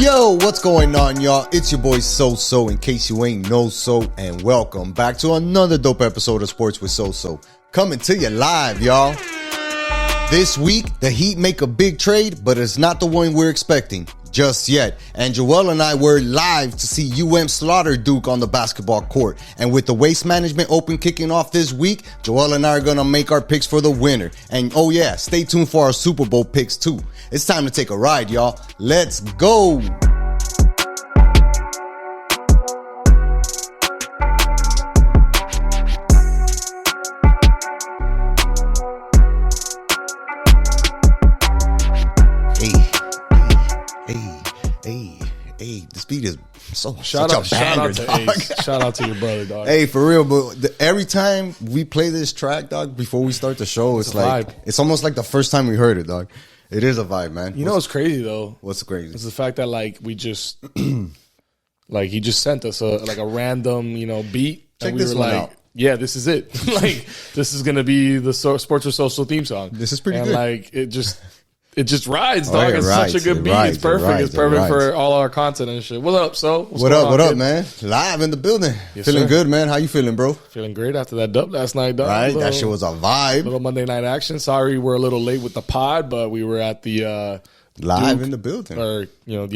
Yo, what's going on, y'all? It's your boy SoSo, in case you ain't know so, and welcome back to another dope episode of Sports with SoSo. Coming to you live, y'all. This week, the Heat make a big trade, but it's not the one we're expecting just yet. And Joel and I were live to see UM slaughter Duke on the basketball court. And with the Waste Management Open kicking off this week, Joel and I are going to make our picks for the winner. And oh yeah, stay tuned for our Super Bowl picks too. It's time to take a ride, y'all. Let's go. Hey, this beat is such a banger, dog. Shout out to your brother, dog. Hey, for real, but every time we play this track, dog, before we start the show, it's like vibe. It's almost like the first time we heard it, dog. It is a vibe, man. You know what's crazy though? What's crazy? It's the fact that like we just like he just sent us a random beat. Check and we this were one like, out. yeah, this is it. Like this is gonna be the Sports with SoSo theme song. This is pretty and good. Like it just rides, dog. It's such a good beat. Rides, it's perfect. It's perfect for all our content and shit. What up, So? What up, man? Live in the building. Yes, feeling sir. Good, man. How you feeling, bro? Feeling great after that dub last night, dog. Right, that shit was a vibe. Little Monday night action. Sorry we're a little late with the pod, but we were at the live Duke, in the building. Or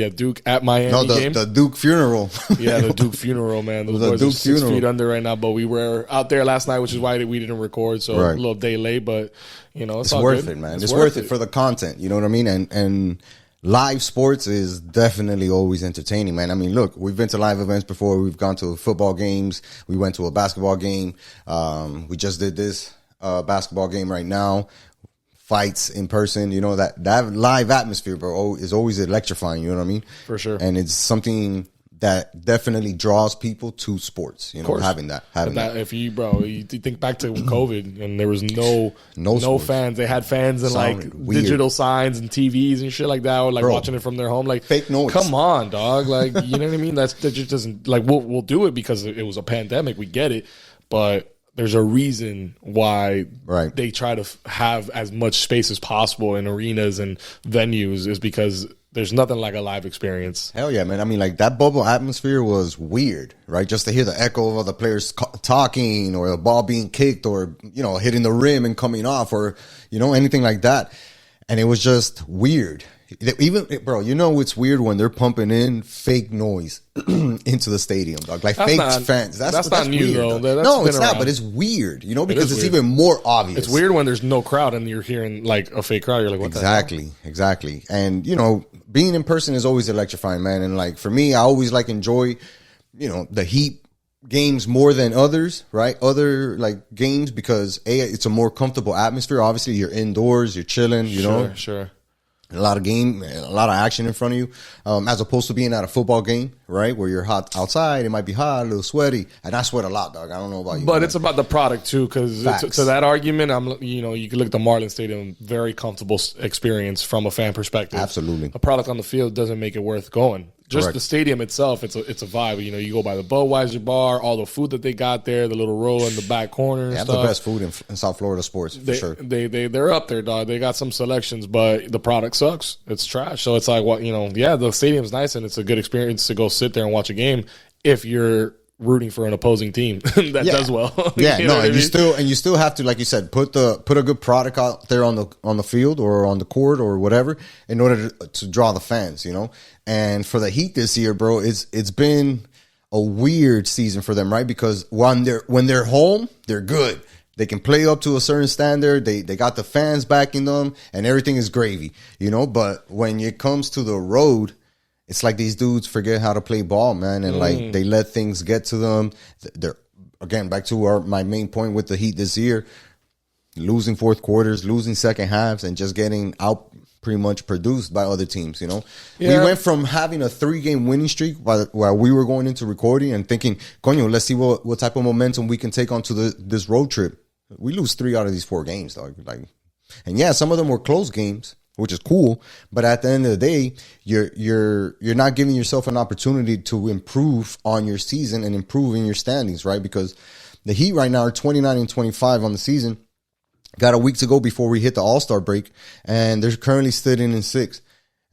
Duke at Miami game. The Duke funeral. Yeah, the Duke funeral, man. Those boys are 6 feet under right now, but we were out there last night, which is why we didn't record, so a little day late, but it's all worth good. it, man. It's worth it for the content, you know what I mean? And live sports is definitely always entertaining, man. I mean, look, we've been to live events before. We've gone to football games. We went to a basketball game. We just did this basketball game right now. Fights in person, that live atmosphere, bro, is always electrifying, you know what I mean? For sure. And it's something that definitely draws people to sports, having that. If you think back to COVID and there was no fans. They had fans and like weird digital signs and TVs and shit like that, or like watching it from their home, like fake noise. Come on, dog. Like, you know what I mean? That just doesn't, like, we'll do it because it was a pandemic. We get it, but there's a reason why they try to have as much space as possible in arenas and venues, is because there's nothing like a live experience. Hell yeah, man. I mean, like, that bubble atmosphere was weird, right? Just to hear the echo of other players talking, or the ball being kicked, or, hitting the rim and coming off, or, anything like that. And it was just weird. Even, bro, it's weird when they're pumping in fake noise into the stadium, dog. Like fake fans. That's not new, weird, though. No, it's not, but it's weird, because it's even more obvious. It's weird when there's no crowd and you're hearing like a fake crowd. You're like, what the hell? Exactly. And, being in person is always electrifying, man. And like, for me, I always enjoy, the Heat games more than others, right? Other games, because it's a more comfortable atmosphere. Obviously, you're indoors, you're chilling, Sure. A lot of action in front of you, as opposed to being at a football game, right? Where you're hot outside, it might be hot, a little sweaty, and I sweat a lot, dog. I don't know about you, but it's about the product too, because to that argument, you can look at the Marlins Stadium, very comfortable experience from a fan perspective. Absolutely, a product on the field doesn't make it worth going. Just Correct. The stadium itself, it's a vibe. You go by the Budweiser bar, all the food that they got there, the little roll in the back corner. They have the best food in South Florida sports, for sure. They're up there, dog. They got some selections, but the product sucks. It's trash. So it's like, the stadium's nice and it's a good experience to go sit there and watch a game if you're rooting for an opposing team that does well. You still have to, like you said, put a good product out there on the field or on the court or whatever, in order to draw the fans, And for the Heat this year, bro, it's been a weird season for them, right? Because when they're home, they're good. They can play up to a certain standard. They got the fans backing them, and everything is gravy, But when it comes to the road, it's like these dudes forget how to play ball, man, and they let things get to them. They're, again, back to my main point with the Heat this year, losing fourth quarters, losing second halves, and just getting out pretty much produced by other teams, Yeah. We went from having a 3-game winning streak while we were going into recording and thinking, let's see what type of momentum we can take onto this road trip. We lose 3 out of these 4 games, dog. And some of them were close games, which is cool. But at the end of the day, you're not giving yourself an opportunity to improve on your season and improve in your standings, right? Because the Heat right now are 29-25 on the season. Got a week to go before we hit the All-Star break, and they're currently sitting in 6th.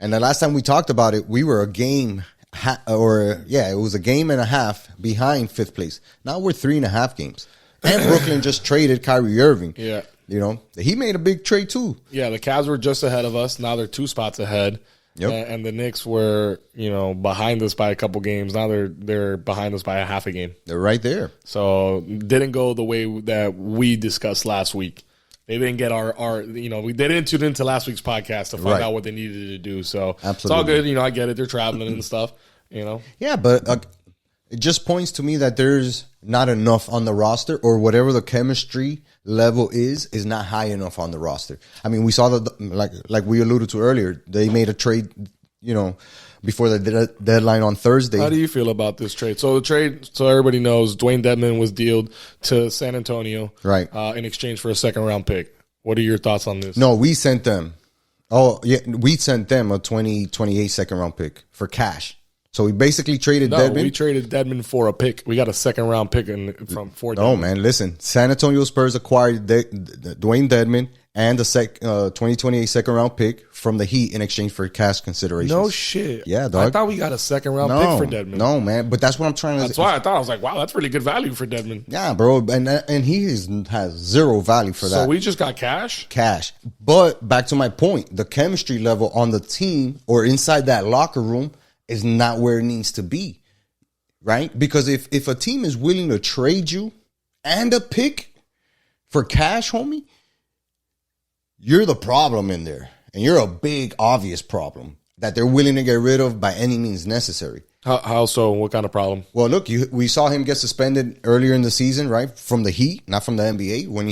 And the last time we talked about it, we were a game, it was a game and a half behind 5th place. Now we're 3.5 games. And Brooklyn just traded Kyrie Irving. Yeah. You know, he made a big trade too. Yeah, the Cavs were just ahead of us. Now they're 2 spots ahead. Yep. And the Knicks were, behind us by a couple games. Now they're behind us by a half a game. They're right there. So didn't go the way that we discussed last week. They didn't get they didn't tune into last week's podcast to find out what they needed to do. So Absolutely. It's all good. I get it. They're traveling and stuff, Yeah, but it just points to me that there's not enough on the roster, or whatever the chemistry level is not high enough on the roster. I mean, we saw like we alluded to earlier, they made a trade, before the deadline on Thursday. How do you feel about this trade? So the trade, so everybody knows, Dwayne Dedmon was dealed to San Antonio, right, in exchange for a 2nd-round pick. What are your thoughts on this? No, we sent them. Oh yeah, we sent them a 2028 2nd-round pick for cash. So we basically traded Dedmon. We traded Dedmon for a pick. We got a 2nd-round pick for Dedmon. Oh, man, listen. San Antonio Spurs acquired Dwayne Dedmon and the 2028 2nd-round pick from the Heat in exchange for cash considerations. No shit. Yeah, dog. I thought we got a 2nd-round pick for Dedmon. No, man. But that's what I'm trying to... That's why I thought. I was like, wow, that's really good value for Dedmon. Yeah, bro. And he has zero value for that. So we just got cash? Cash. But back to my point, the chemistry level on the team or inside that locker room is not where it needs to be, right? Because if a team is willing to trade you and a pick for cash, homie, you're the problem in there. And you're a big, obvious problem that they're willing to get rid of by any means necessary. How so? What kind of problem? Well, look, we saw him get suspended earlier in the season, right? From the Heat, not from the NBA. When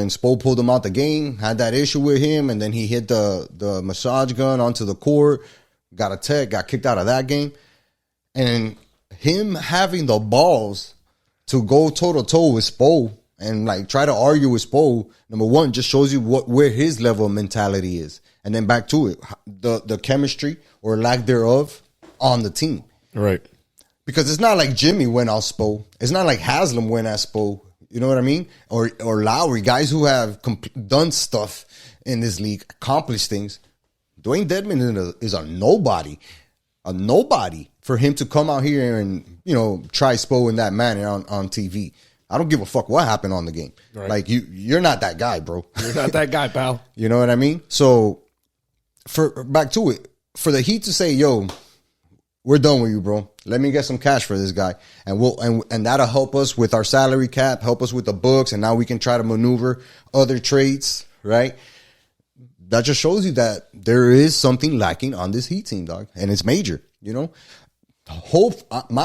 Spo pulled him out the game, had that issue with him, and then he hit the massage gun onto the court. Got a tech, got kicked out of that game. And him having the balls to go toe-to-toe with Spo and try to argue with Spo, number one, just shows you where his level of mentality is. And then back to it, the chemistry or lack thereof on the team. Right. Because it's not like Jimmy went off Spo. It's not like Haslam went at Spo. You know what I mean? Or Lowry, guys who have done stuff in this league, accomplished things. Dwayne Dedmon is a nobody. A nobody for him to come out here and, try Spo in that manner on TV. I don't give a fuck what happened on the game. Right. You're not that guy, bro. You're not that guy, pal. You know what I mean? So, back to it. For the Heat to say, yo, we're done with you, bro. Let me get some cash for this guy. And that'll help us with our salary cap, help us with the books, and now we can try to maneuver other trades, right? That just shows you that there is something lacking on this Heat team, dog, and it's major. My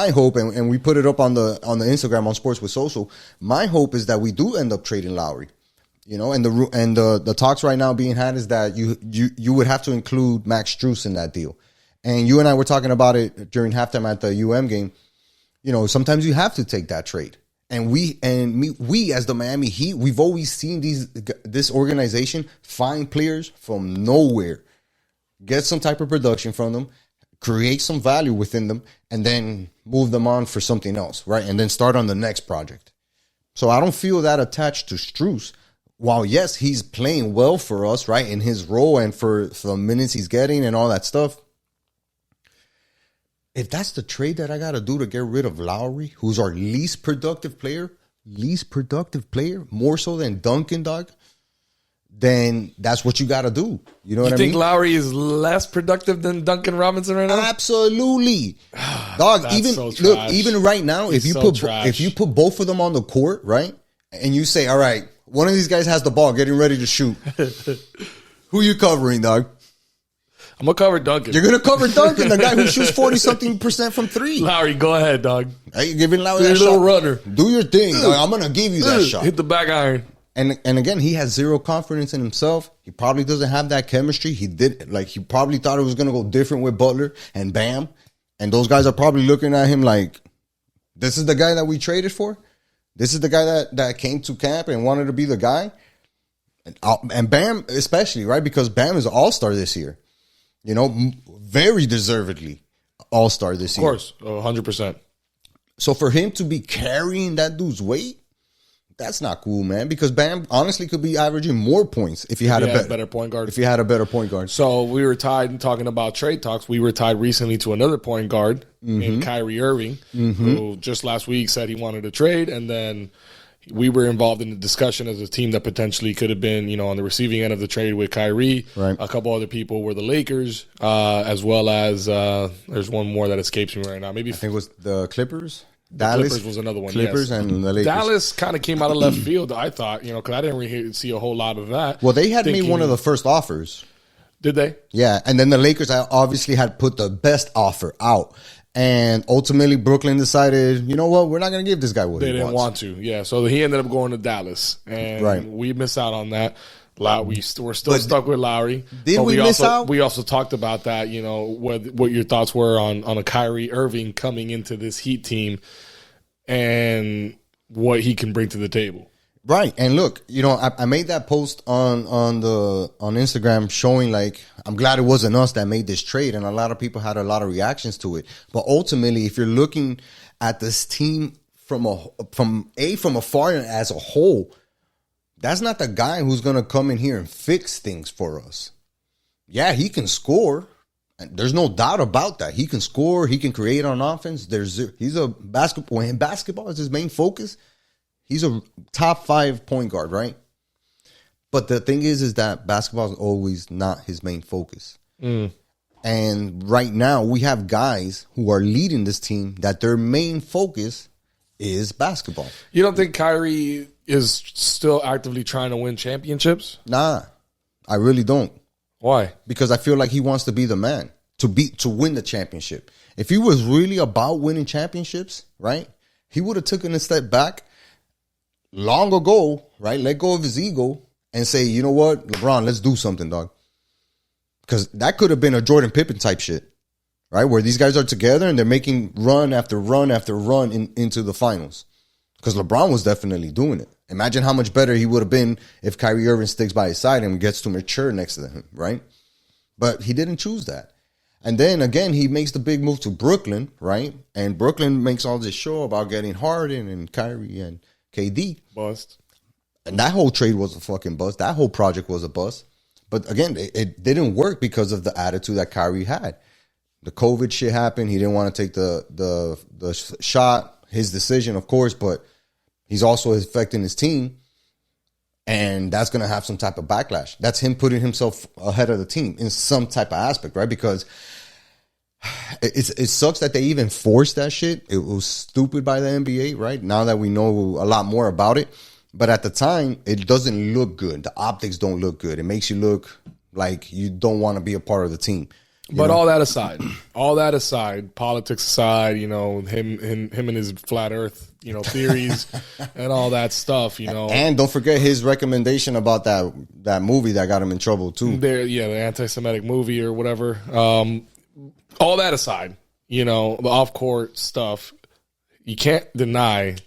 hope, and we put it up on the Instagram on Sports with SoSo. My hope is that we do end up trading Lowry, and the talks right now being had is that you would have to include Max Strus in that deal, and you and I were talking about it during halftime at the game. Sometimes you have to take that trade. And we as the Miami Heat, we've always seen this organization find players from nowhere, get some type of production from them, create some value within them, and then move them on for something else, right? And then start on the next project. So I don't feel that attached to Strus. While, yes, he's playing well for us, right, in his role and for the minutes he's getting and all that stuff. If that's the trade that I got to do to get rid of Lowry, who's our least productive player, more so than Duncan, dog, then that's what you got to do. You know what I mean? You think Lowry is less productive than Duncan Robinson right now? Absolutely. Dog, even right now, if you put both of them on the court, right, and you say, all right, one of these guys has the ball getting ready to shoot, who you covering, dog? I'm going to cover Duncan. You're going to cover Duncan, the guy who shoots 40-something% from three. Lowry, go ahead, dog. Hey, you're giving Lowry that little shot. Runner. Do your thing, dog. I'm going to give you that shot. Hit the back iron. And again, he has zero confidence in himself. He probably doesn't have that chemistry. He probably thought it was going to go different with Butler and Bam. And those guys are probably looking at him like, this is the guy that we traded for? This is the guy that came to camp and wanted to be the guy? And Bam especially, right? Because Bam is an all-star this year. Very deservedly all-star this year. Of course, 100%. So for him to be carrying that dude's weight, That's not cool, man. Because Bam honestly could be averaging more points if he had a better point guard. If he had a better point guard. So we were tied, talking about trade talks. We were tied recently to another point guard named Kyrie Irving, who just last week said he wanted to trade, and then we were involved in the discussion as a team that potentially could have been, on the receiving end of the trade with Kyrie. Right. A couple other people were the Lakers, as well as there's one more that escapes me right now. Maybe I think it was the Clippers. Dallas Clippers was another one. Clippers and the Lakers. Dallas kind of came out of left field, I thought, because I didn't really see a whole lot of that. Well, they had made one of the first offers. Did they? Yeah, and then the Lakers obviously had put the best offer out. And ultimately, Brooklyn decided, you know what, we're not going to give this guy what he wants. They didn't want to, yeah. So he ended up going to Dallas, and we missed out on that. We're still stuck with Lowry. Did we miss out? We also talked about that, what your thoughts were on a Kyrie Irving coming into this Heat team and what he can bring to the table. Right. And look, I made that post on Instagram showing, like, I'm glad it wasn't us that made this trade, and a lot of people had a lot of reactions to it. But ultimately, if you're looking at this team from afar and as a whole, that's not the guy who's going to come in here and fix things for us. Yeah, he can score. And there's no doubt about that. He can score. He can create on offense. He's a basketball. When basketball is his main focus, he's a top 5 point guard, right? But the thing is that basketball is always not his main focus. And right now, we have guys who are leading this team that their main focus is basketball. You don't think Kyrie is still actively trying to win championships? Nah, I really don't. Why? Because I feel like he wants to be the man to win the championship. If he was really about winning championships, right, he would have taken a step back long ago, right? Let go of his ego and say, you know what, LeBron, let's do something, dog. Because that could have been a Jordan Pippen type shit, right? Where these guys are together and they're making run after run after run into the finals. Because LeBron was definitely doing it. Imagine how much better he would have been if Kyrie Irving sticks by his side and gets to mature next to him, right? But he didn't choose that. And then, again, he makes the big move to Brooklyn, right? And Brooklyn makes all this show about getting Harden and Kyrie and KD. Bust. And that whole trade was a fucking bust. That whole project was a bust. But, again, it didn't work because of the attitude that Kyrie had. The COVID shit happened. He didn't want to take the shot. His decision, of course, but he's also affecting his team, and that's going to have some type of backlash. That's him putting himself ahead of the team in some type of aspect, right? Because it sucks that they even forced that shit. It was stupid by the NBA, right? Now that we know a lot more about it. But at the time, it doesn't look good. The optics don't look good. It makes you look like you don't want to be a part of the team. But all that aside, politics aside, him and his flat Earth, theories and all that stuff, And don't forget his recommendation about that movie that got him in trouble too. The anti-Semitic movie or whatever. All that aside, the off-court stuff, you can't deny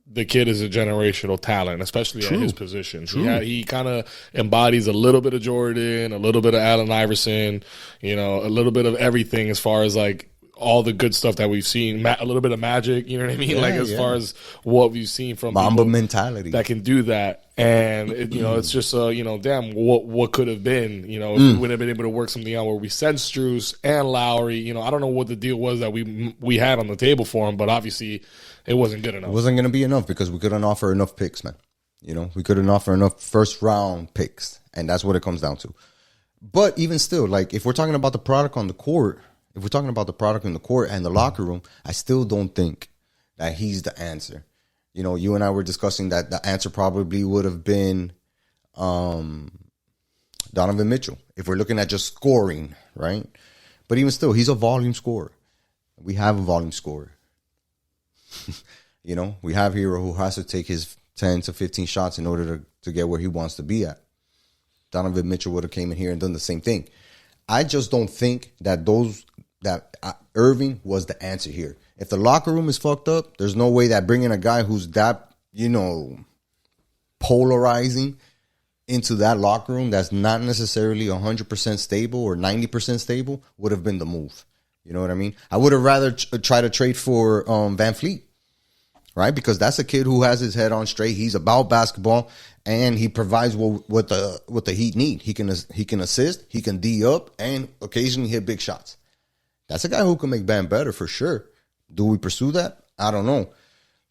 the kid is a generational talent, especially at his position. He kind of embodies a little bit of Jordan, a little bit of Allen Iverson, a little bit of everything as far as like all the good stuff that we've seen, a little bit of magic, you know what I mean? As far as what we've seen from Mamba mentality that can do that. And, it's just, damn, what could have been, if we would have been able to work something out where we sent Strus and Lowry, I don't know what the deal was that we had on the table for him, but obviously it wasn't good enough. It wasn't going to be enough because we couldn't offer enough picks, man. We couldn't offer enough first round picks, and that's what it comes down to. But even still, like, if we're talking about the product on the court, and the locker room, I still don't think that he's the answer. You and I were discussing that the answer probably would have been Donovan Mitchell, if we're looking at just scoring, right? But even still, he's a volume scorer. We have a volume scorer. We have Hero who has to take his 10 to 15 shots in order to get where he wants to be at. Donovan Mitchell would have came in here and done the same thing. I just don't think that Irving was the answer here. If the locker room is fucked up, there's no way that bringing a guy who's that, polarizing into that locker room that's not necessarily 100% stable or 90% stable would have been the move. You know what I mean? I would have rather try to trade for Van Fleet, right? Because that's a kid who has his head on straight. He's about basketball, and he provides what the Heat need. He can assist, he can D up, and occasionally hit big shots. That's a guy who can make Bam better for sure. Do we pursue that? I don't know.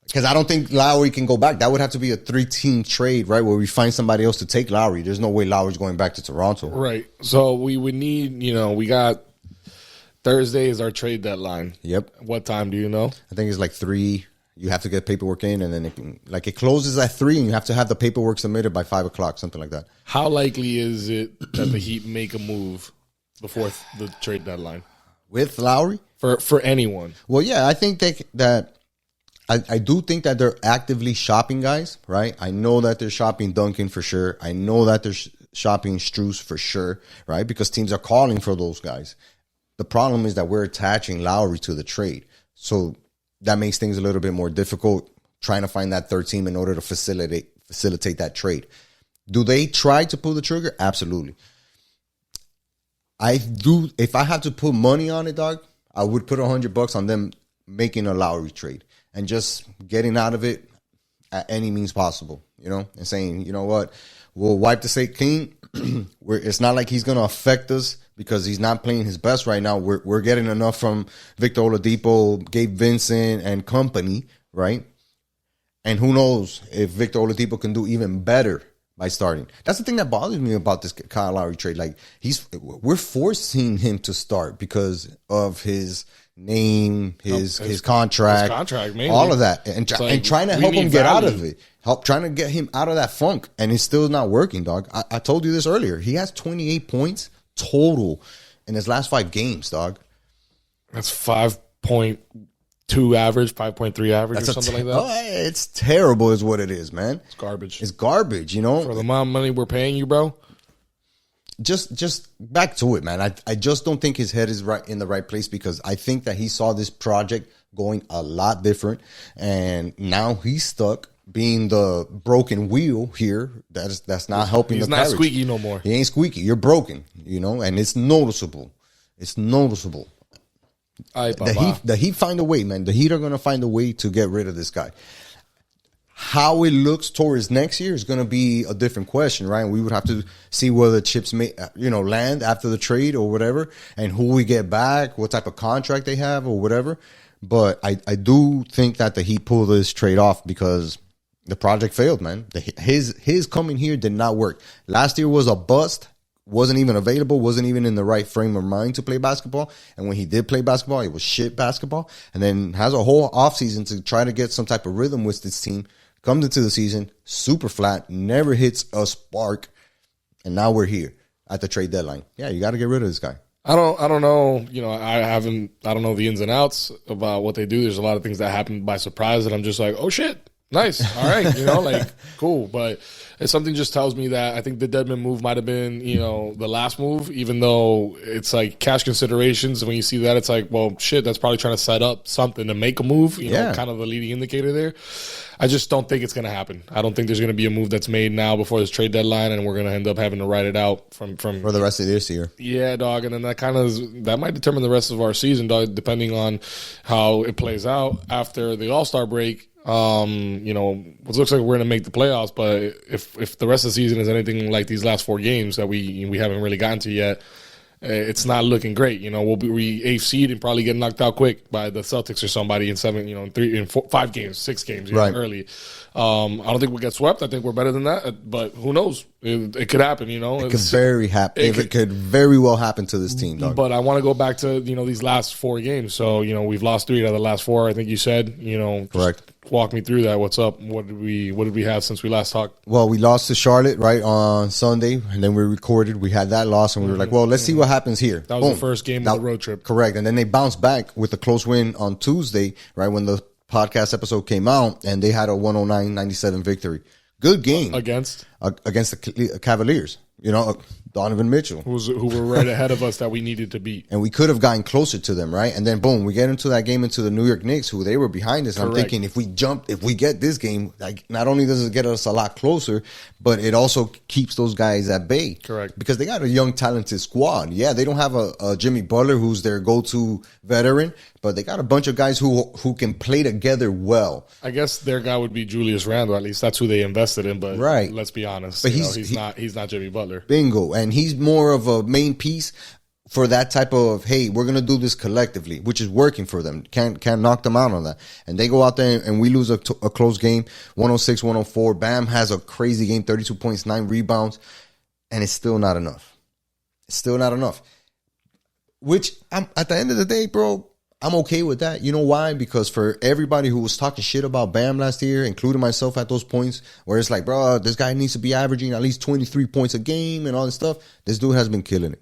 Because I don't think Lowry can go back. That would have to be a 3-team trade, right, where we find somebody else to take Lowry. There's no way Lowry's going back to Toronto. Right. So we would need, we got Thursday is our trade deadline. Yep. What time do you know? I think it's like 3. You have to get paperwork in, and then it closes at 3, and you have to have the paperwork submitted by 5 o'clock, something like that. How likely is it that the Heat make a move before the trade deadline? With Lowry? For anyone. Well, yeah, I think I do think that they're actively shopping guys, right? I know that they're shopping Duncan for sure. I know that they're shopping Strus for sure, right? Because teams are calling for those guys. The problem is that we're attaching Lowry to the trade. So that makes things a little bit more difficult trying to find that third team in order to facilitate that trade. Do they try to pull the trigger? Absolutely. I do. If I had to put money on it, dog, I would put $100 on them making a Lowry trade and just getting out of it at any means possible, and saying, you know what, we'll wipe the slate clean. It's not like he's going to affect us because he's not playing his best right now. We're getting enough from Victor Oladipo, Gabe Vincent, and company, right? And who knows if Victor Oladipo can do even better by starting. That's the thing that bothers me about this Kyle Lowry trade. Like, we're forcing him to start because of his name, his contract, mainly. All of that, and trying to help him get out of it, trying to get him out of that funk, and it's still not working, dog. I told you this earlier. He has 28 points total in his last 5 games, dog. That's 5.2 average, 5.3 average, or something like that. Oh, it's terrible, is what it is, man. It's garbage. It's garbage, for the amount of money we're paying you, bro. Just back to it, man. I just don't think his head is right in the right place because I think that he saw this project going a lot different, and now he's stuck being the broken wheel here. That's not helping. He's not squeaky no more. He ain't squeaky. You're broken, and it's noticeable. It's noticeable. The Heat find a way, man. The Heat are gonna find a way to get rid of this guy. How it looks towards next year is going to be a different question, right? We would have to see where the chips may, land after the trade or whatever, and who we get back, what type of contract they have or whatever. But I do think that the Heat pulled this trade off because the project failed, man. His coming here did not work. Last year was a bust. Wasn't even available, wasn't even in the right frame of mind to play basketball. And when he did play basketball, it was shit basketball. And then has a whole offseason to try to get some type of rhythm with this team. Comes into the season, super flat, never hits a spark. And now we're here at the trade deadline. Yeah, you got to get rid of this guy. I don't know. I don't know the ins and outs about what they do. There's a lot of things that happen by surprise that I'm just like, oh shit. Nice. All right. Cool. But if something just tells me that I think the Dedmon move might have been, the last move, even though it's like cash considerations. When you see that, it's like, well, shit, that's probably trying to set up something to make a move, kind of the leading indicator there. I just don't think it's going to happen. I don't think there's going to be a move that's made now before this trade deadline, and we're going to end up having to write it out from for the rest of this year. Yeah, dog. And then that might determine the rest of our season, dog, depending on how it plays out after the All-Star break. It looks like we're going to make the playoffs, but if the rest of the season is anything like these last 4 games that we haven't really gotten to yet, it's not looking great. We'll be 8th seed and probably get knocked out quick by the Celtics or somebody in 5 games, 6 games early. I don't think we'll get swept. I think we're better than that, but who knows? It could happen, It could very well happen to this team, dog. But I want to go back to, these last 4 games. So, we've lost 3 out of the last 4, I think you said, Correct. Walk me through that. What's up? What did we have since we last talked? Well, we lost to Charlotte, right, on Sunday, and then we recorded. We had that loss, and we were like, well, let's see what happens here. That was the first game of the road trip. Correct. And then they bounced back with a close win on Tuesday, right, when the podcast episode came out, and they had a 109-97 victory. Good game. Against the Cavaliers, You know, Donovan Mitchell. Who were right ahead of us that we needed to beat. And we could have gotten closer to them, right? And then, boom, we get into that game into the New York Knicks, who they were behind us. And I'm thinking, if we get this game, like, not only does it get us a lot closer, but it also keeps those guys at bay. Correct. Because they got a young, talented squad. Yeah, they don't have a Jimmy Butler, who's their go-to veteran, but they got a bunch of guys who can play together well. I guess their guy would be Julius Randle. At least that's who they invested in. But let's be honest, but he's not Jimmy Butler. Bingo. And he's more of a main piece for that type of, hey, we're going to do this collectively, which is working for them. Can't knock them out on that. And they go out there and we lose a close game, 106-104. Bam has a crazy game, 32 points, 9 rebounds, and it's still not enough. It's still not enough. Which, at the end of the day, bro, I'm okay with that. You know why? Because for everybody who was talking shit about Bam last year, including myself at those points, where it's like, bro, this guy needs to be averaging at least 23 points a game and all this stuff. This dude has been killing it.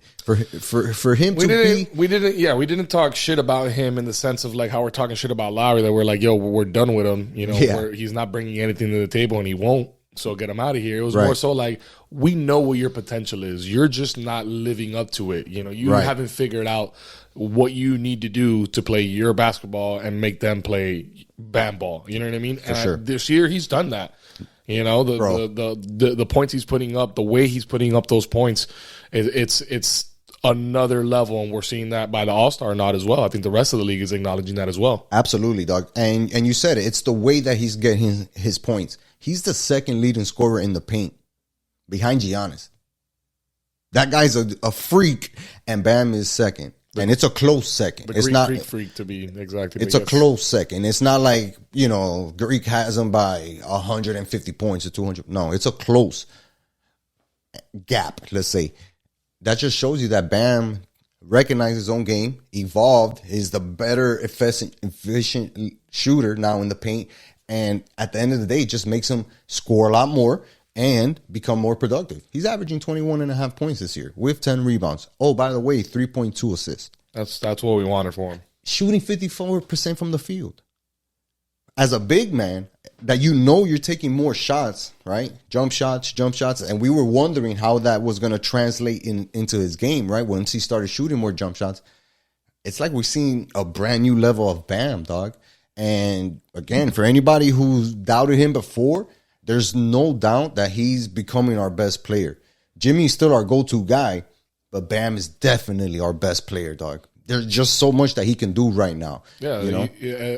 For him we didn't talk shit about him in the sense of like how we're talking shit about Lowry, that we're like, yo, we're done with him. You know, he's not bringing anything to the table and he won't. So get him out of here. It was more so like, we know what your potential is. You're just not living up to it. You know, you haven't figured out what you need to do to play your basketball and make them play Bam ball. You know what I mean? For sure. This year he's done that. You know, the points he's putting up, the way he's putting up those points, it's another level, and we're seeing that by the All-Star nod as well. I think the rest of the league is acknowledging that as well. Absolutely, dog. And you said it. It's the way that he's getting his points. He's the second leading scorer in the paint behind Giannis. That guy's a freak, and Bam is second. And it's a close second. It's not freak to be exactly. It's a close second. It's not like, you know, Greek has him by 150 points or 200. No, it's a close gap, let's say. That just shows you that Bam recognized his own game, evolved, is the better, efficient shooter now in the paint. And at the end of the day, it just makes him score a lot more and become more productive. He's averaging 21.5 points this year with 10 rebounds. Oh, by the way, 3.2 assists. That's what we wanted for him. Shooting 54% from the field. As a big man, that you know you're taking more shots, right? Jump shots. And we were wondering how that was going to translate into his game, right? Once he started shooting more jump shots. It's like we're seeing a brand new level of Bam, dog. And again, for anybody who's doubted him before, there's no doubt that he's becoming our best player. Jimmy's still our go-to guy, but Bam is definitely our best player, dog. There's just so much that he can do right now. Yeah, you know?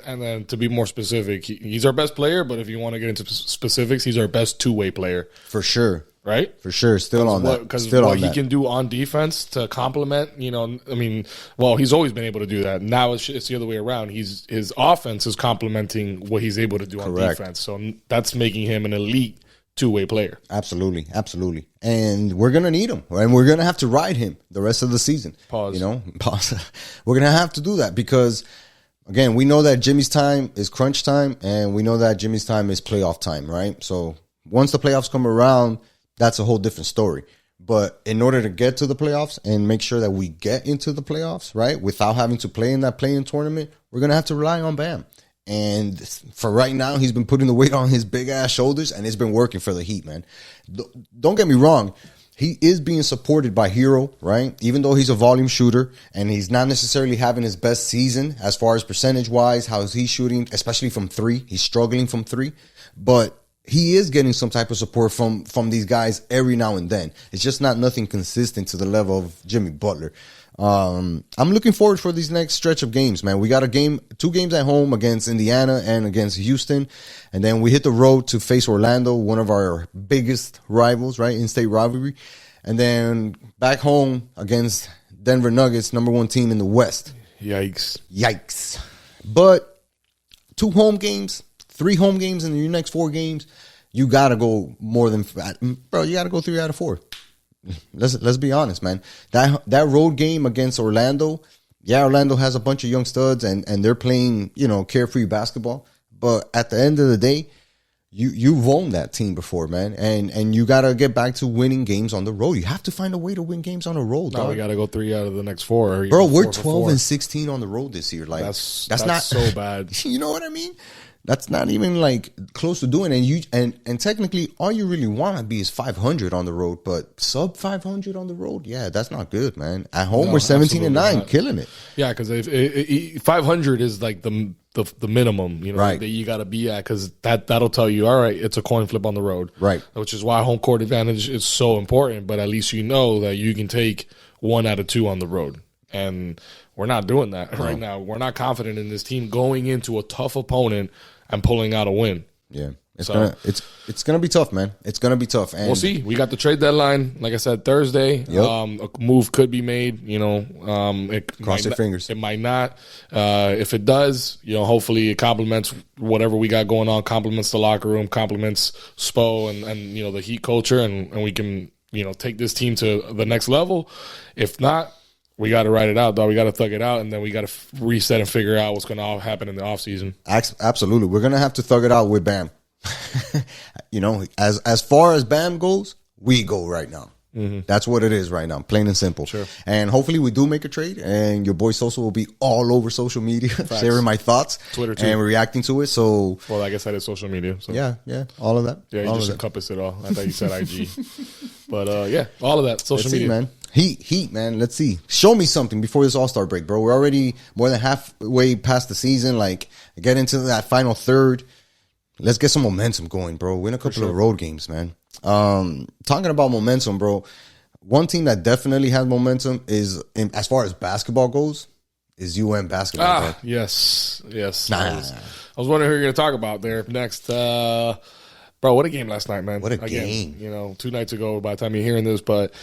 And then to be more specific, he's our best player, but if you want to get into specifics, he's our best two-way player. For sure. Right? For sure. Still on that. Because what he can do on defense to complement, you know, I mean, well, he's always been able to do that. Now it's the other way around. His offense is complementing what he's able to do on defense. So that's making him an elite two-way player. Absolutely. Absolutely. And we're going to need him. And we're going to have to ride him the rest of the season. Pause. You know, we're going to have to do that because, again, we know that Jimmy's time is crunch time, and we know that Jimmy's time is playoff time, right? So once the playoffs come around, that's a whole different story. But in order to get to the playoffs and make sure that we get into the playoffs, right, without having to play in that play-in tournament, we're going to have to rely on Bam. And for right now, he's been putting the weight on his big-ass shoulders, and it's been working for the Heat, man. Don't get me wrong. He is being supported by Hero, right? Even though he's a volume shooter, and he's not necessarily having his best season as far as percentage-wise, how is he shooting, especially from three. He's struggling from three. But he is getting some type of support from these guys every now and then. It's just not nothing consistent to the level of Jimmy Butler. I'm looking forward for these next stretch of games, man. We got two games at home against Indiana and against Houston. And then we hit the road to face Orlando, one of our biggest rivals, right? In-state rivalry. And then back home against Denver Nuggets, number one team in the West. Yikes. But 2 home games, 3 home games in your next 4 games, you got to go more than, bro, you got to go 3 out of 4. Let's be honest, man. That road game against Orlando, yeah, Orlando has a bunch of young studs and they're playing, you know, carefree basketball. But at the end of the day, you've owned that team before, man. And you got to get back to winning games on the road. You have to find a way to win games on the road, dog. No, we got to go 3 out of the next 4. Bro, we're 12-16 on the road this year. Like that's not so bad. You know what I mean? That's not even like close to doing it. And technically all you really want to be is 500 on the road, but sub 500 on the road, yeah, that's not good, man. At home we're 17-9, killing it. Yeah, because if 500 is like the minimum, you know, right, that you got to be at, because that'll tell you, all right, it's a coin flip on the road, right? Which is why home court advantage is so important. But at least you know that you can take 1 out of 2 on the road, and we're not doing that right now. We're not confident in this team going into a tough opponent and pulling out a win. Yeah. It's gonna be tough, man. It's gonna be tough. And we'll see. We got the trade deadline, like I said, Thursday. Yep. A move could be made. You know, cross your fingers. It might not. If it does, you know, hopefully it complements whatever we got going on. Complements the locker room. Complements Spo and you know, the Heat culture, and we can, you know, take this team to the next level. If not, we got to ride it out, dog. We got to thug it out, and then we got to reset and figure out what's going to happen in the offseason. Absolutely. We're going to have to thug it out with Bam. You know, as far as Bam goes, we go right now. Mm-hmm. That's what it is right now, plain and simple. Sure. And hopefully we do make a trade, and your boy SoSo will be all over social media, sharing my thoughts, Twitter too, and reacting to it. So, well, I guess that is social media. So. Yeah, all of that. Yeah, you just encompass it all. I thought you said IG, but yeah, all of that social media, man. Heat, man. Let's see. Show me something before this All-Star break, bro. We're already more than halfway past the season. Like, get into that final third. Let's get some momentum going, bro. Win a couple of road games, man. Talking about momentum, bro. One team that definitely has momentum is, as far as basketball goes, is UM basketball. Yes. Nah. I was wondering who you're going to talk about there next. Bro, what a game last night, man. What a game. You know, 2 nights ago by the time you're hearing this, but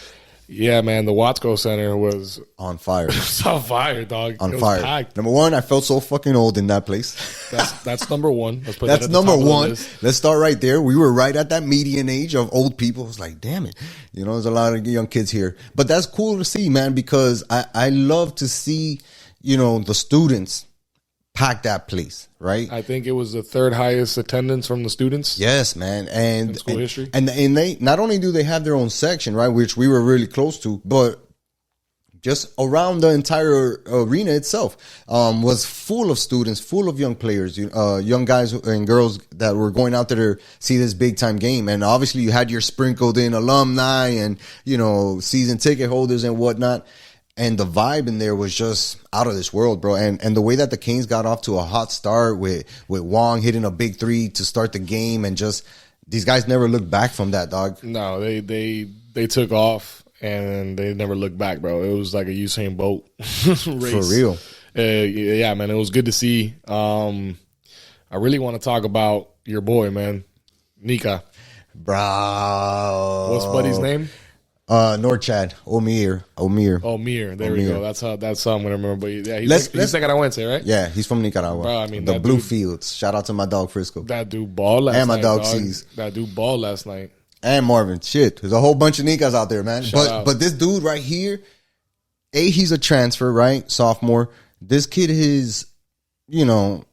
yeah, man, the Watsco Center was on fire. It was on fire, dog. On fire. Packed. Number one, I felt so fucking old in that place. That's number one. Let's put that's number one. Let's start right there. We were right at that median age of old people. It's like, damn it. You know, there's a lot of young kids here. But that's cool to see, man, because I love to see, you know, the students pack that place, right? I think it was the 3rd highest attendance from the students. Yes, man. And in school history. And they not only do they have their own section, right, which we were really close to, but just around the entire arena itself was full of students, full of young players, young guys and girls that were going out there to see this big time game. And obviously you had your sprinkled in alumni and, you know, season ticket holders and whatnot. And the vibe in there was just out of this world, bro. And the way that the Canes got off to a hot start with Wong hitting a big 3 to start the game, and just these guys never looked back from that, dog. No, they took off and they never looked back, bro. It was like a Usain Bolt race. For real. Yeah, man, it was good to see. I really want to talk about your boy, man, Nika. Bro. What's buddy's name? Norchad, Omir. There we go. That's how I'm gonna remember. But yeah, he's Nicaraguense, right? Yeah, he's from Nicaragua. Bro, I mean, the Blue Fields. Shout out to my dog Frisco. That dude balled last night. And my dog C's. That dude balled last night. And Marvin. Shit, there's a whole bunch of Nicas out there, man. But this dude right here, he's a transfer, right? Sophomore. This kid is, you know,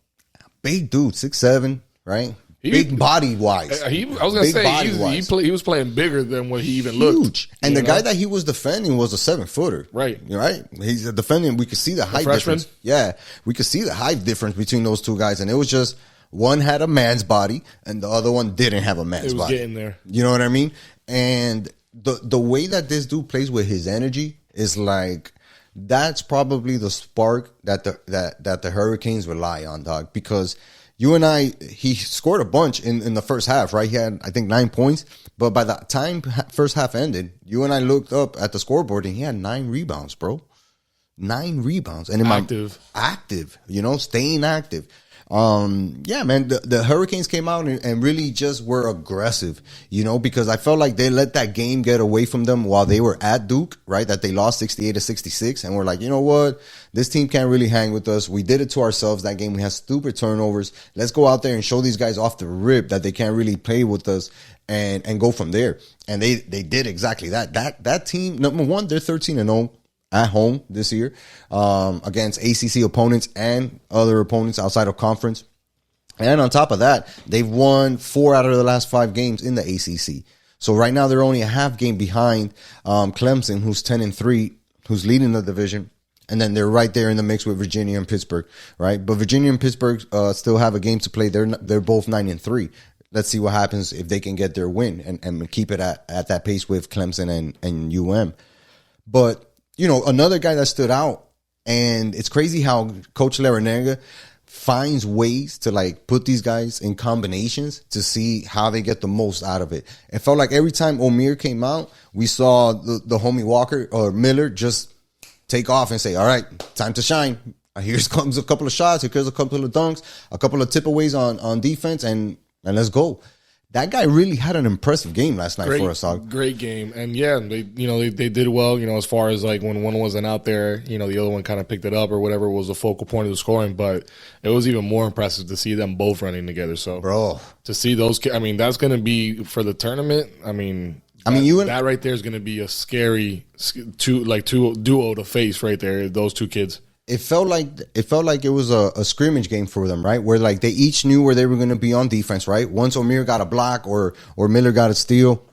big dude, 6'7", right? Big body wise. I was gonna say he was playing bigger than what he even looked. Huge. And the guy that he was defending was a 7-footer. Right. Right. He's a defending. We could see the height difference. Yeah. We could see the height difference between those two guys. And it was just, one had a man's body and the other one didn't have a man's body. It was getting there. You know what I mean? And the way that this dude plays with his energy is like, that's probably the spark that the Hurricanes rely on, dog. Because he scored a bunch in the first half, right? He had, I think, 9 points. But by the time first half ended, you and I looked up at the scoreboard and he had 9 rebounds, bro. 9 rebounds. And active, you know, staying active. Yeah, man, the Hurricanes came out and really just were aggressive, you know, because I felt like they let that game get away from them while they were at Duke, right? That they lost 68-66. And we're like, you know what? This team can't really hang with us. We did it to ourselves that game. We had stupid turnovers. Let's go out there and show these guys off the rip that they can't really play with us and go from there. And they did exactly that. That team, number one, they're 13-0. At home this year against ACC opponents and other opponents outside of conference. And on top of that, they've won 4 out of the last 5 games in the ACC. So right now they're only a half game behind Clemson, who's 10-3, who's leading the division. and then they're right there in the mix with Virginia and Pittsburgh, right? But Virginia and Pittsburgh still have a game to play. They're both 9-3. Let's see what happens if they can get their win and keep it at that pace with Clemson and UM. But, another guy that stood out, and it's crazy how Coach Larrañaga finds ways to like put these guys in combinations to see how they get the most out of it. It felt like every time Omir came out, we saw the homie Walker or Miller just take off and say, all right, time to shine. Here comes a couple of shots. Here comes a couple of dunks, a couple of tip-aways on defense, and let's go. That guy really had an impressive game last night for us, dog. Great game. And yeah, they did well, as far as like when one wasn't out there, the other one kind of picked it up or whatever was the focal point of the scoring. But it was even more impressive to see them both running together. So, bro, to see those, that's going to be for the tournament. That right there is going to be a scary two duo to face right there. Those two kids. It felt like it was a scrimmage game for them, right? Where like they each knew where they were going to be on defense, right? Once Omir got a block or Miller got a steal,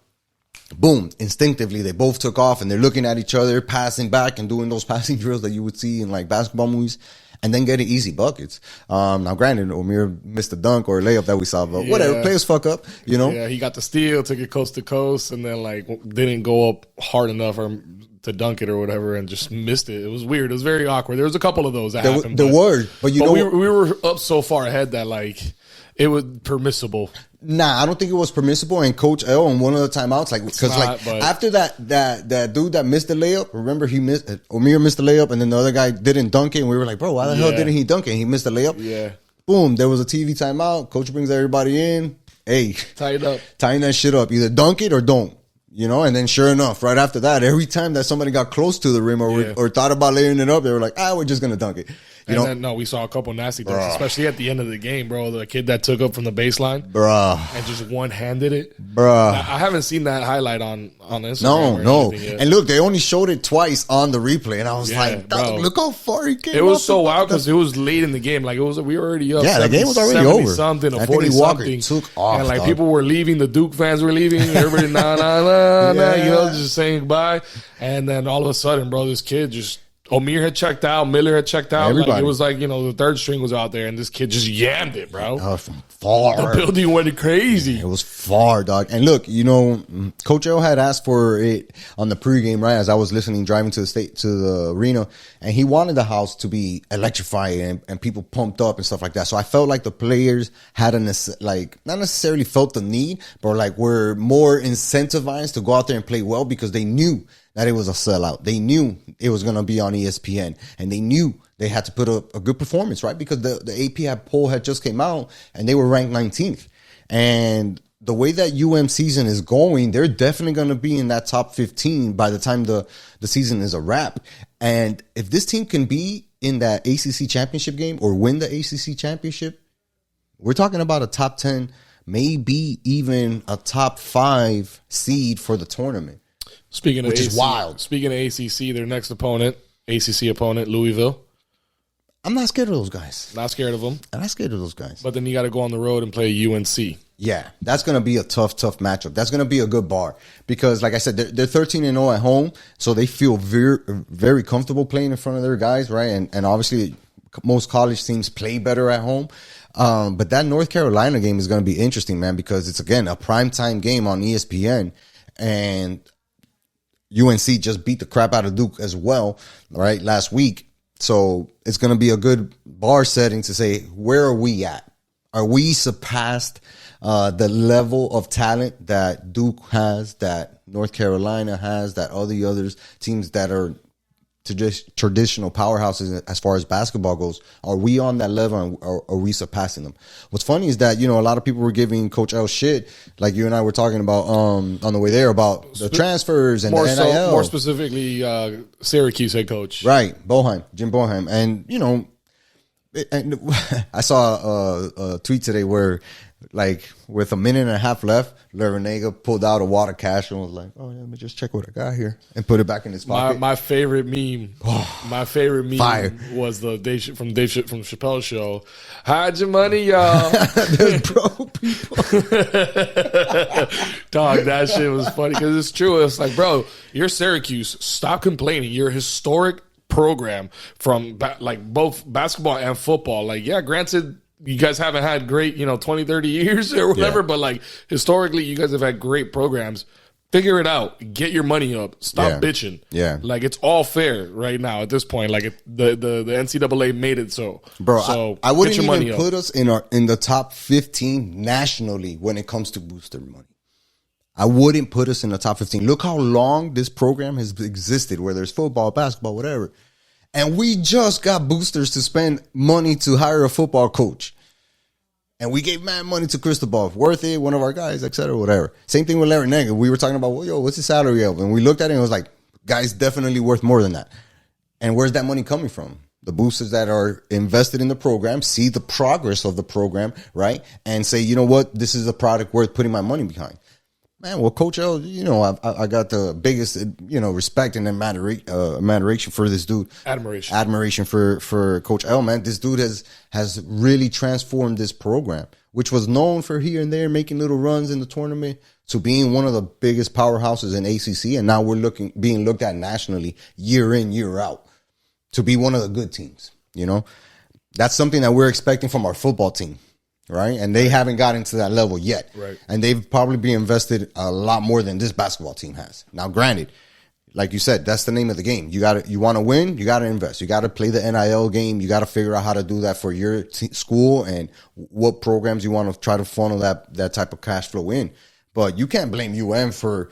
boom, instinctively they both took off and they're looking at each other, passing back and doing those passing drills that you would see in like basketball movies, and then getting easy buckets. Now, granted, Omir missed a dunk or a layup that we saw, but whatever, players fuck up, Yeah, he got the steal, took it coast to coast, and then like didn't go up hard enough to dunk it or whatever, and just missed it. It was weird. It was very awkward. There was a couple of those that happened. But we were up so far ahead that like it was permissible. Nah, I don't think it was permissible. And Coach L on one of the timeouts, like because after that dude that missed the layup, remember Omir missed the layup, and then the other guy didn't dunk it. And we were like, bro, why the hell didn't he dunk it? He missed the layup. Yeah. Boom. There was a TV timeout. Coach brings everybody in. Hey, tying that shit up. Either dunk it or don't. And then sure enough, right after that, every time that somebody got close to the rim or thought about laying it up, they were like, we're just going to dunk it. Then we saw a couple nasty things, especially at the end of the game, bro. The kid that took up from the baseline, and just one-handed it, I haven't seen that highlight on Instagram. No. And look, they only showed it twice on the replay, and I was like, look how far he came. It was so wild because it was late in the game. Like we were already up. Yeah, the game was already over. Something or 40 something. Took off, and like people were leaving. The Duke fans were leaving. Everybody nah, just saying goodbye. And then all of a sudden, bro, this kid just. Omir had checked out. Miller had checked out. Like, it was like, the third string was out there, and this kid just yammed it, bro. From far. The building went crazy. It was far, dog. And look, Coach O had asked for it on the pregame, right, as I was driving to the arena, and he wanted the house to be electrified and people pumped up and stuff like that. So I felt like the players had not necessarily felt the need, but like were more incentivized to go out there and play well because they knew that it was a sellout. They knew it was going to be on ESPN, and they knew they had to put a good performance, right? Because the AP poll had just came out, and they were ranked 19th. And the way that UM season is going, they're definitely going to be in that top 15 by the time the season is a wrap. And if this team can be in that ACC championship game or win the ACC championship, we're talking about a top 10, maybe even a top 5 seed for the tournament. Which is wild. Speaking of ACC, their next ACC opponent, Louisville. I'm not scared of those guys. Not scared of them. I'm not scared of those guys. But then you got to go on the road and play UNC. Yeah, that's going to be a tough matchup. That's going to be a good bar because, like I said, they're 13-0 at home, so they feel very, very comfortable playing in front of their guys, right? And obviously, most college teams play better at home. But that North Carolina game is going to be interesting, man, because it's, again, a primetime game on ESPN, and UNC just beat the crap out of Duke as well, right, last week. So it's going to be a good bar setting to say, where are we at? Are we surpassed the level of talent that Duke has, that North Carolina has, that all the other teams that are traditional powerhouses as far as basketball goes? Are we on that level, or are we surpassing them? What's funny is that, a lot of people were giving Coach L shit, like you and I were talking about on the way there, about the transfers and the NIL. More specifically, Syracuse head coach. Right, Jim Boeheim. And, I saw a tweet today where, like, with a minute and a half left, Larrañaga pulled out a wad of cash and was like, "Oh yeah, let me just check what I got here," and put it back in his pocket. My favorite meme. Fire. Was the from the Chappelle show. Hide your money, y'all. There's broke people. Dog, that shit was funny because it's true. It's like, bro, you're Syracuse. Stop complaining. You're a historic program from like both basketball and football. Like, yeah, granted, you guys haven't had great, 20, 30 years or whatever, but like historically, you guys have had great programs. Figure it out. Get your money up. Stop bitching. Yeah. Like, it's all fair right now at this point. Like, the NCAA made it so. Bro, so I wouldn't even put us in the top 15 nationally when it comes to booster money. I wouldn't put us in the top 15. Look how long this program has existed, whether it's football, basketball, whatever. And we just got boosters to spend money to hire a football coach. And we gave mad money to Cristobal. Worth it, one of our guys, et cetera, whatever. Same thing with Larry Nega. We were talking about, well, yo, what's his salary of? And we looked at it and it was like, guys, definitely worth more than that. And where's that money coming from? The boosters that are invested in the program, see the progress of the program, right? And say, you know what? This is a product worth putting my money behind. Man, well, Coach L, I got the biggest, respect and admiration for this dude. Admiration for Coach L, man. This dude has really transformed this program, which was known for here and there making little runs in the tournament, to being one of the biggest powerhouses in ACC, and now we're being looked at nationally year in, year out to be one of the good teams. That's something that we're expecting from our football team. Right. And they haven't gotten to that level yet. Right. And they've probably been invested a lot more than this basketball team has. Now, granted, like you said, that's the name of the game. You want to win, you got to invest. You got to play the NIL game. You got to figure out how to do that for your school and what programs you want to try to funnel that type of cash flow in. But you can't blame UM for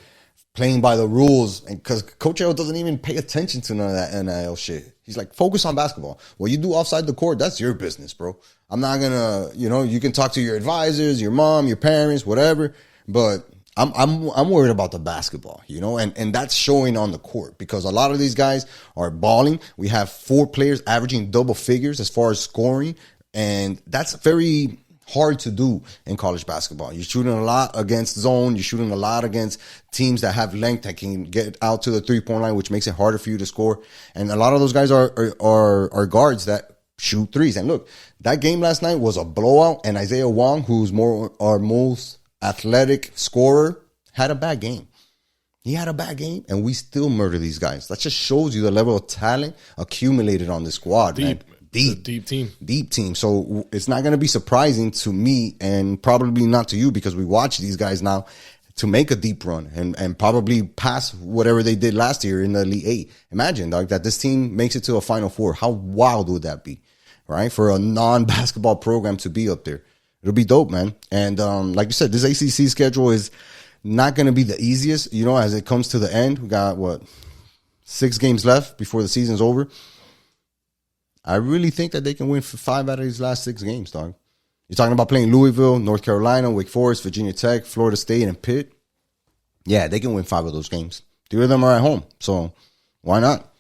playing by the rules, because Coach L doesn't even pay attention to none of that NIL shit. He's like, focus on basketball. What you do outside the court, that's your business, bro. I'm not gonna, you can talk to your advisors, your mom, your parents, whatever, but I'm worried about the basketball, and that's showing on the court, because a lot of these guys are balling. We have 4 players averaging double figures as far as scoring, and that's very hard to do in college basketball. You're shooting a lot against zone. You're shooting a lot against teams that have length, that can get out to the 3-point line, which makes it harder for you to score. And a lot of those guys are guards that shoot threes. And look, that game last night was a blowout, and Isaiah Wong, who's our most athletic scorer, had a bad game. He had a bad game, and we still murder these guys. That just shows you the level of talent accumulated on this squad, man. Deep team. So it's not going to be surprising to me, and probably not to you, because we watch these guys now, to make a deep run and probably pass whatever they did last year in the Elite Eight. Imagine, dog, that this team makes it to a Final Four. How wild would that be, right? For a non-basketball program to be up there. It'll be dope, man. And like you said, this ACC schedule is not going to be the easiest, as it comes to the end. We got, 6 games left before the season's over. I really think that they can win 5 out of these last 6 games, dog. You're talking about playing Louisville, North Carolina, Wake Forest, Virginia Tech, Florida State, and Pitt. Yeah, they can win 5 of those games. 3 of them are at home, so why not?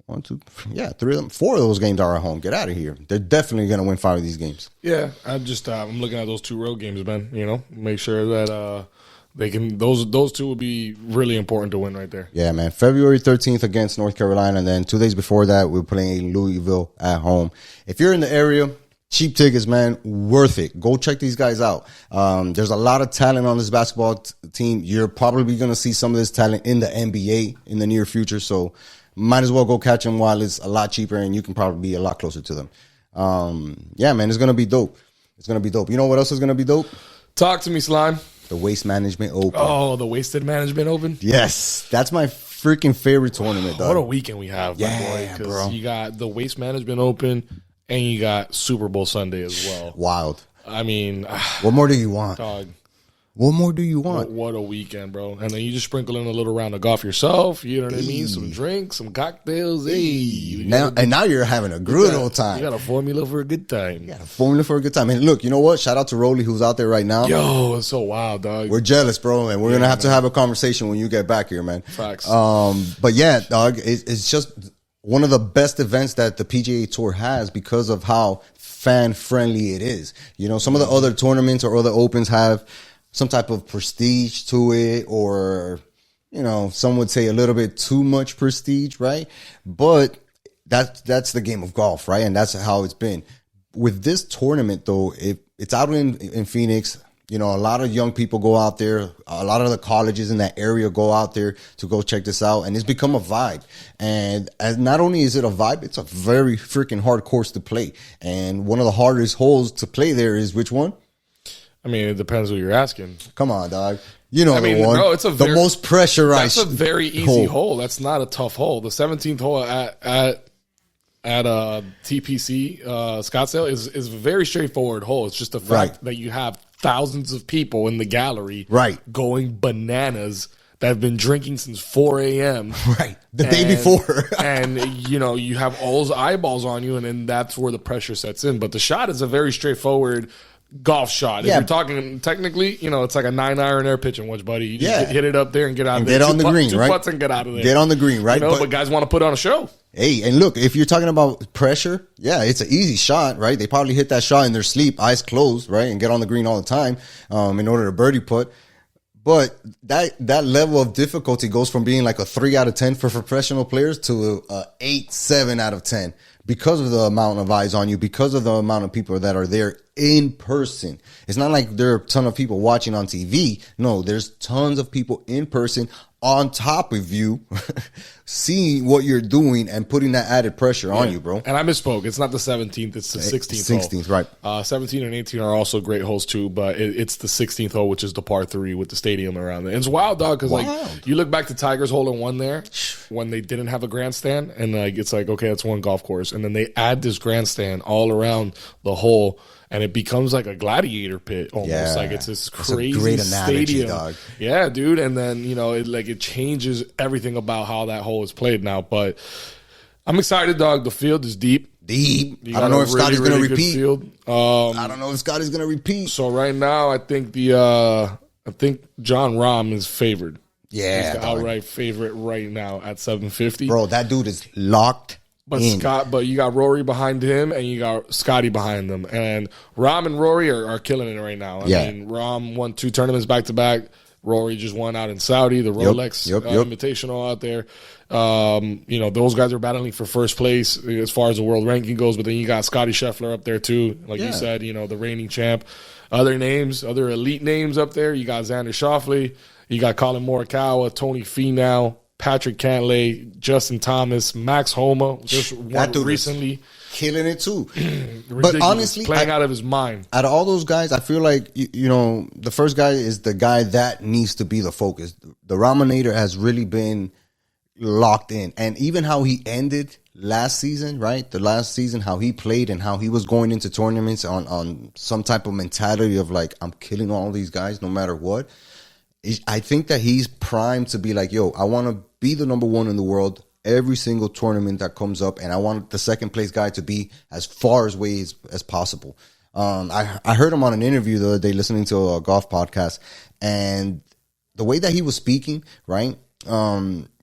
1, 2, 3 of them. 4 of those games are at home. Get out of here. They're definitely going to win 5 of these games. Yeah, I'm looking at those 2 road games, man. Make sure that they can. Those 2 will be really important to win right there. Yeah, man. February 13th against North Carolina, and then 2 days before that, we're playing Louisville at home. If you're in the area, cheap tickets, man, worth it. Go check these guys out. There's a lot of talent on this basketball team. You're probably going to see some of this talent in the NBA in the near future, so might as well go catch them while it's a lot cheaper, and you can probably be a lot closer to them. Yeah, man, it's going to be dope. It's going to be dope. You know what else is going to be dope? Talk to me, Slime. The Waste Management Open. Oh, the Wasted Management Open? Yes. That's my freaking favorite tournament, dog. What a weekend we have, my boy. Because you got the Waste Management Open, and you got Super Bowl Sunday as well. Wild. I mean, what more do you want? Dog. What more do you want? What a weekend, bro. And then you just sprinkle in a little round of golf yourself. You know what I mean? Some drinks, some cocktails. Now you're having a good old time. You got a formula for a good time. You got a formula for a good time. And look, you know what? Shout out to Rolly, who's out there right now. Yo, it's so wild, dog. We're jealous, bro. And we're going to have a conversation when you get back here, man. Facts. But yeah, dog, it's just one of the best events that the PGA Tour has because of how fan-friendly it is. Some of the other tournaments or other opens have some type of prestige to it, or, some would say a little bit too much prestige, right? But that's the game of golf, right? And that's how it's been. With this tournament, though, it's out in Phoenix. You know, a lot of young people go out there. A lot of the colleges in that area go out there to go check this out. And it's become a vibe. And as not only is it a vibe, it's a very freaking hard course to play. And one of the hardest holes to play there is which one? I mean, it depends who you're asking. Come on, dog. You know, the one. Bro, it's the most pressurized. That's a very easy hole. That's not a tough hole. The 17th hole at TPC Scottsdale is a very straightforward hole. It's just the fact that you have thousands of people in the gallery going bananas that have been drinking since 4 a.m. The day before. And, you know, you have all those eyeballs on you, and then that's where the pressure sets in. But the shot is a very straightforward golf shot. If you're talking technically, you know, it's like a 9-iron air pitching wedge, buddy. You just hit it up there and get out of there. Get on the green, two putts and get out of there. Get on the green, right? You know, but guys want to put on a show. Hey, and look, if you're talking about pressure, it's an easy shot, right? They probably hit that shot in their sleep, eyes closed, right? And get on the green all the time in order to birdie putt. But that level of difficulty goes from being like a 3 out of 10 for professional players to a 8, 7 out of 10 because of the amount of eyes on you, because of the amount of people that are there in person. It's not like there are a ton of people watching on TV. No, there's tons of people in person on top of you seeing what you're doing and putting that added pressure on you, bro. And I misspoke. It's not the 17th. It's the 16th 16th, hole. Right. 17 and 18 are also great holes too, but it's the 16th hole, which is the par 3 with the stadium around there. It's wild, dog, because like you look back to Tiger's hole in 1 there when they didn't have a grandstand, and like it's like, okay, that's one golf course. And then they add this grandstand all around the hole, and it becomes like a gladiator pit almost. Like it's this crazy great analogy, stadium. Dog. Yeah, dude. And then, you know, it changes everything about how that hole is played now. But I'm excited, dog. The field is deep. I don't know if Scotty's going to repeat. I don't know if Scotty's going to repeat. So right now, I think John Rahm is favored. Yeah, he's the outright favorite right now at 750. Bro, that dude is locked. But you got Rory behind him, and you got Scotty behind them, and Rahm and Rory are killing it right now. I mean, Rahm won 2 tournaments back to back. Rory just won out in Saudi, the Rolex Invitational out there. You know, those guys are battling for first place as far as the world ranking goes. But then you got Scotty Scheffler up there too, like you said. You know, the reigning champ. Other names, other elite names up there. You got Xander Schauffele. You got Colin Morikawa, Tony Finau, Patrick Cantlay, Justin Thomas, Max Homa, just won recently. Killing it too. But honestly, playing out of his mind. Out of all those guys, I feel like, you know, the first guy is the guy that needs to be the focus. The Ramonator has really been locked in. And even how he ended last season, right? The last season, how he played and how he was going into tournaments on some type of mentality of like, I'm killing all these guys no matter what. I think that he's primed to be like, yo, I want to be the number 1 in the world every single tournament that comes up, and I want the second place guy to be as far away as possible. I heard him on an interview the other day listening to a golf podcast, and the way that he was speaking, right,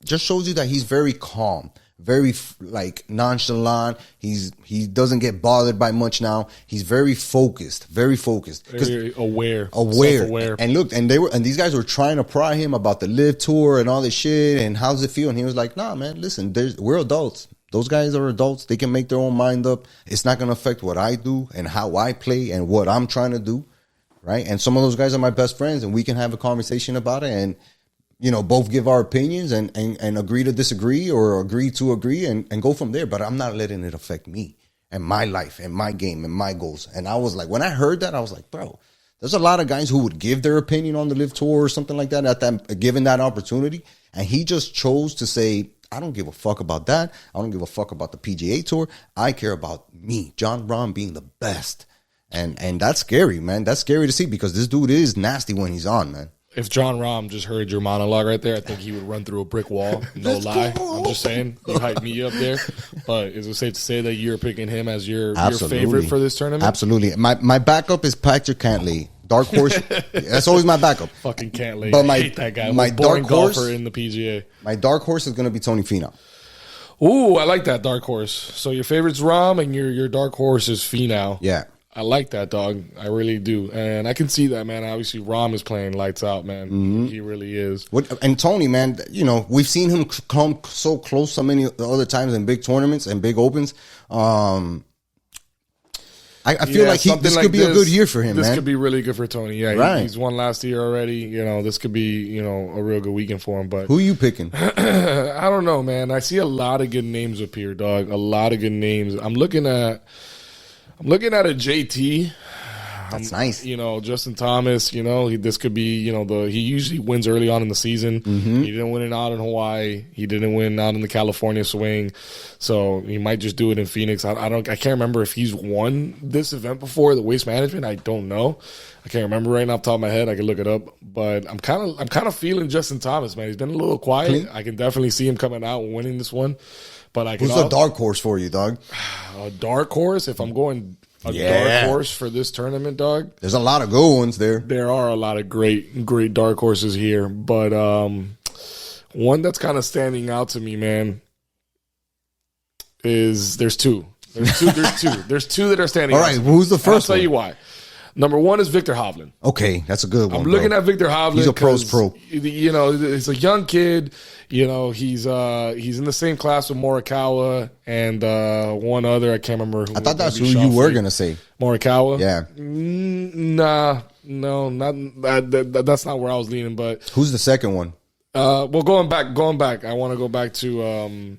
just shows you that he's very calm, very like nonchalant. He doesn't get bothered by much now. He's very focused, very aware, self-aware. And look, and these guys were trying to pry him about the LIV tour and all this shit and how's it feel, and he was like, nah, man, listen, we're adults. Those guys are adults. They can make their own mind up. It's not gonna affect what I do and how I play and what I'm trying to do, right? And some of those guys are my best friends, and we can have a conversation about it and, you know, both give our opinions and agree to disagree or agree to agree and go from there. But I'm not letting it affect me and my life and my game and my goals. And I was like, when I heard that, I was like, bro, there's a lot of guys who would give their opinion on the LIV tour or something like that given that opportunity. And he just chose to say, I don't give a fuck about that. I don't give a fuck about the PGA tour. I care about me, John Rahm, being the best. And that's scary, man. That's scary to see because this dude is nasty when he's on, man. If John Rahm just heard your monologue right there, I think he would run through a brick wall. No lie. I'm just saying. You hyped me up there. But is it safe to say that you're picking him as your favorite for this tournament? Absolutely. My backup is Patrick Cantlay. Dark horse. That's always my backup. Fucking Cantlay. But I hate that guy. My dark horse golfer in the PGA. My dark horse is going to be Tony Finau. Ooh, I like that dark horse. So your favorite's Rahm and your dark horse is Finau. Yeah. I like that, dog. I really do. And I can see that, man. Obviously, Rahm is playing lights out, man. Mm-hmm. He really is. And Tony, man, you know, we've seen him come so close so many other times in big tournaments and big opens. I feel like this could be a good year for him, This man. could be really good for Tony. Yeah, right. He's won last year already. You know, this could be, you know, a real good weekend for him. But who are you picking? I don't know, man. I see a lot of good names up here, dog. A lot of good names. I'm looking at a JT. That's nice. You know, Justin Thomas, you know, this could be, you know, he usually wins early on in the season. Mm-hmm. He didn't win it out in Hawaii. He didn't win out in the California swing. So he might just do it in Phoenix. I can't remember if he's won this event before, the Waste Management. I don't know. I can't remember right now off the top of my head. I can look it up. But I'm kind of feeling Justin Thomas, man. He's been a little quiet. Clean. I can definitely see him coming out and winning this one. But who's a dark horse for you, dog? A dark horse, if I'm going dark horse for this tournament, dog. There's a lot of good ones there. There are a lot of great dark horses here, but one that's kind of standing out to me, man, is there's two. There's two that are standing out. All right, who's the first I'll tell you why. Number one is Victor Hovland. Okay, that's a good one. I'm looking at Victor Hovland. He's a pro's pro. You know, he's a young kid. You know, he's in the same class with Morikawa and one other. I can't remember who. I thought that's who you were going to say. Morikawa? Yeah. No, not that's not where I was leaning. But who's the second one? Well, going back. I want to go back to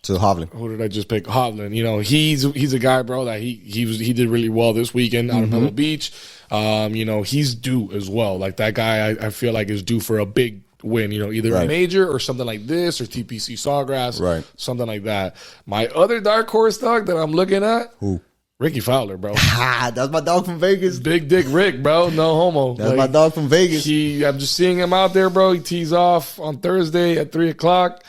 Hovland. Who did I just pick? Hovland. You know, he's a guy, bro, that he did really well this weekend out in Pebble Beach. You know, he's due as well. Like that guy, I feel like is due for a big win. You know, either a major or something like this, or TPC Sawgrass, something like that. My other dark horse, dog, that I'm looking at. Who? Ricky Fowler, bro. That's my dog from Vegas. Big Dick Rick, bro. No homo. That's my dog from Vegas. I'm just seeing him out there, bro. He tees off on Thursday at 3:00.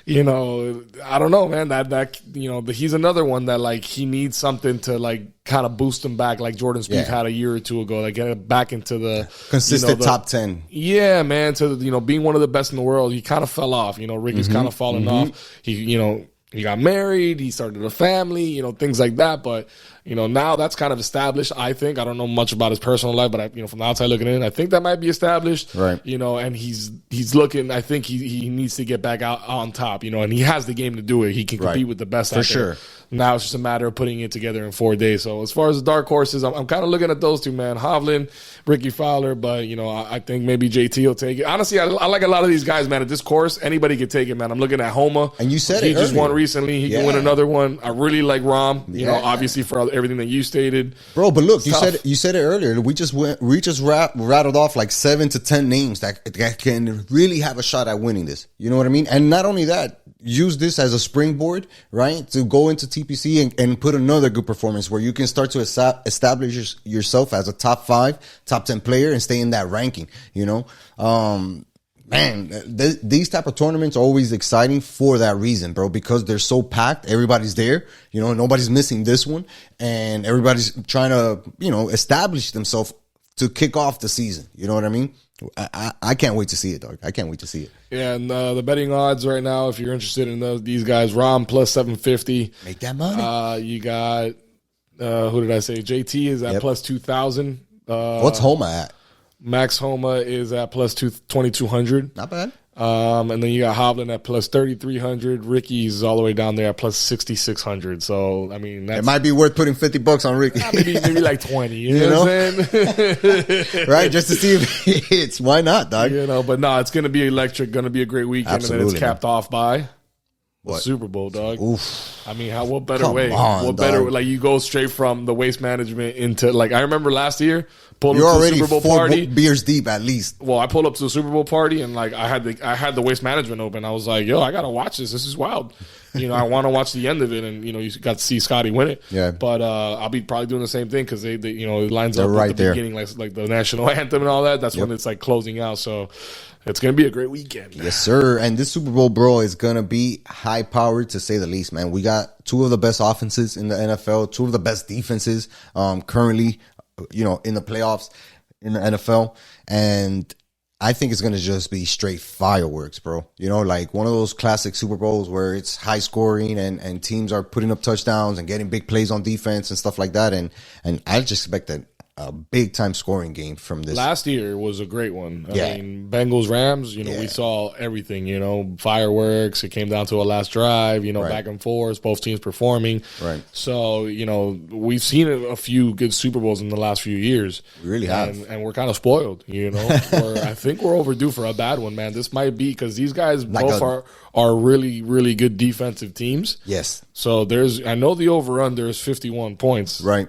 You know, I don't know, man. That you know, he's another one that like he needs something to like kind of boost him back, like Jordan Spieth had a year or two ago, like get him back into the consistent top 10. Yeah, man. To being one of the best in the world. He kind of fell off. You know, Ricky's kind of fallen off. He got married. He started a family. You know, things like that. But you know, now that's kind of established. I think I don't know much about his personal life, but from the outside looking in, I think that might be established. Right. You know, and he's looking. I think he needs to get back out on top. You know, and he has the game to do it. He can compete with the best for out there. sure. Now it's just a matter of putting it together in 4 days. So as far as the dark horses, I'm kind of looking at those two, man. Hovland, Ricky Fowler, but you know, I think maybe JT will take it. Honestly, I like a lot of these guys, man. At this course, anybody could take it, man. I'm looking at Homa, and you said he it just earlier. won recently. He can win another one. I really like Rahm. You know, obviously for everything that you stated, bro. But look, you said it earlier. We just rattled off like 7 to 10 names that can really have a shot at winning this. You know what I mean? And not only that, use this as a springboard, right, to go into TPC and put another good performance where you can start to establish yourself as a top 5, top 10 player and stay in that ranking. You know, man, these type of tournaments are always exciting for that reason, bro, because they're so packed. Everybody's there, you know, nobody's missing this one, and everybody's trying to, you know, establish themselves to kick off the season. You know what I mean? I can't wait to see it, dog. I can't wait to see it. Yeah, and the betting odds right now, if you're interested in these guys, Rahm plus 750. Make that money. You got, who did I say? JT is at plus 2,000. What's Homa at? Max Homa is at plus 2,200. Not bad. And then you got Hovland at plus 3,300. Ricky's all the way down there at plus 6,600. So, I mean, it might be worth putting $50 on Ricky. Maybe like 20. You know what I'm saying? Right? Just to see if he hits. Why not, dog? You know, but no, it's going to be electric. Going to be a great weekend. Absolutely, and then it's capped off by what? Super Bowl, dog. Oof. I mean, what better way? What better way? Like, you go straight from the Waste Management into, like, I remember last year, pulled up to the Super Bowl party. Beers deep, at least. Well, I pulled up to the Super Bowl party, and, like, I had the Waste Management open. I was like, yo, I got to watch this. This is wild. You know, I want to watch the end of it, and, you know, you got to see Scotty win it. Yeah. But I'll be probably doing the same thing because they you know, it lines up right at the there. beginning, like the national anthem and all that. That's when it's, like, closing out. So it's going to be a great weekend. Yes, sir. And this Super Bowl, bro, is going to be high-powered, to say the least, man. We got 2 of the best offenses in the NFL, 2 of the best defenses currently, you know, in the playoffs in the NFL. And I think it's going to just be straight fireworks, bro. You know, like one of those classic Super Bowls where it's high scoring and teams are putting up touchdowns and getting big plays on defense and stuff like that. And I just expect a big time scoring game from this. Last year was a great one. I mean, Bengals Rams, we saw everything, fireworks. It came down to a last drive, back and forth, both teams performing. Right. So, we've seen a few good Super Bowls in the last few years. We really have. And we're kind of spoiled, I think we're overdue for a bad one, man. This might be because these guys both are really, really good defensive teams. Yes. So I know the over-under is 51 points. Right.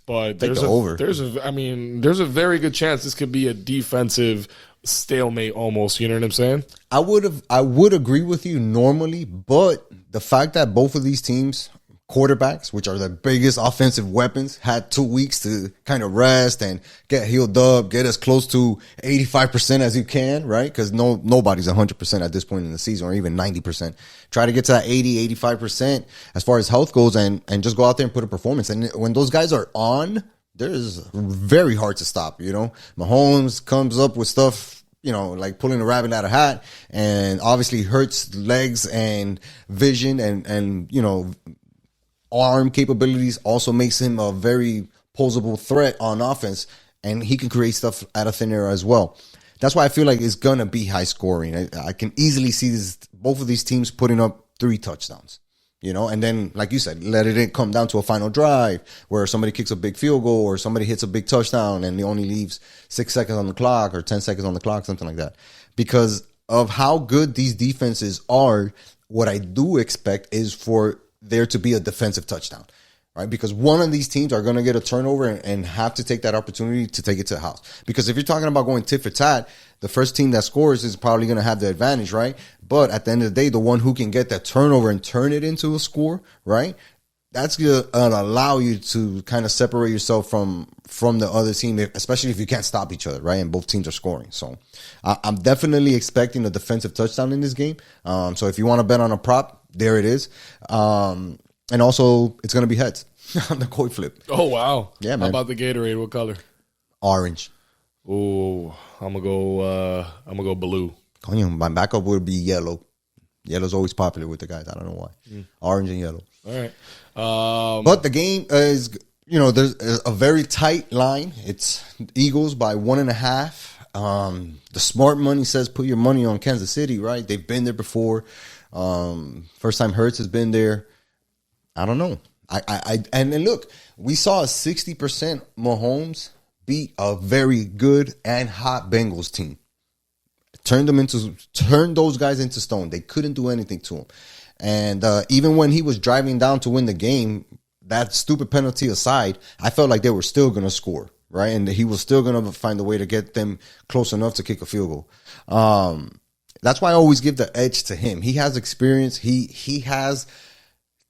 But there's a very good chance this could be a defensive stalemate almost. You know what I'm saying? I would agree with you normally, but the fact that both of these teams, quarterbacks, which are the biggest offensive weapons, had 2 weeks to kind of rest and get healed up, get as close to 85% as you can, right? Because nobody's 100% at this point in the season, or even 90%. Try to get to that 80, 85% as far as health goes, and just go out there and put a performance. And when those guys are on, there's very hard to stop, Mahomes comes up with stuff, like pulling a rabbit out of a hat, and obviously hurts legs and vision and arm capabilities also makes him a very posable threat on offense, and he can create stuff out of thin air as well. That's why I feel like it's gonna be high scoring. I can easily see both of these teams putting up 3 touchdowns, and then, like you said, let it come down to a final drive where somebody kicks a big field goal or somebody hits a big touchdown and it only leaves 6 seconds on the clock or 10 seconds on the clock, something like that. Because of how good these defenses are, what I do expect is for there to be a defensive touchdown, right? Because one of these teams are going to get a turnover and have to take that opportunity to take it to the house. Because if you're talking about going tit for tat, the first team that scores is probably going to have the advantage, right? But at the end of the day, the one who can get that turnover and turn it into a score, right? That's going to allow you to kind of separate yourself from the other team, especially if you can't stop each other, right? And both teams are scoring. So I'm definitely expecting a defensive touchdown in this game. So if you want to bet on a prop, there it is. And also, it's going to be heads on the coin flip. Oh, wow. Yeah, man. How about the Gatorade? What color? Orange. Oh, I'm going to go blue. My backup would be yellow. Yellow's always popular with the guys. I don't know why. Orange and yellow. All right. But the game is, there's a very tight line. It's Eagles by 1.5. The smart money says put your money on Kansas City, right? They've been there before. First time Hurts has been there. I don't know. And look, we saw a 60% Mahomes beat a very good and hot Bengals team. Turned those guys into stone. They couldn't do anything to him. And even when he was driving down to win the game, that stupid penalty aside, I felt like they were still going to score, right? And he was still going to find a way to get them close enough to kick a field goal. That's why I always give the edge to him. He has experience. He has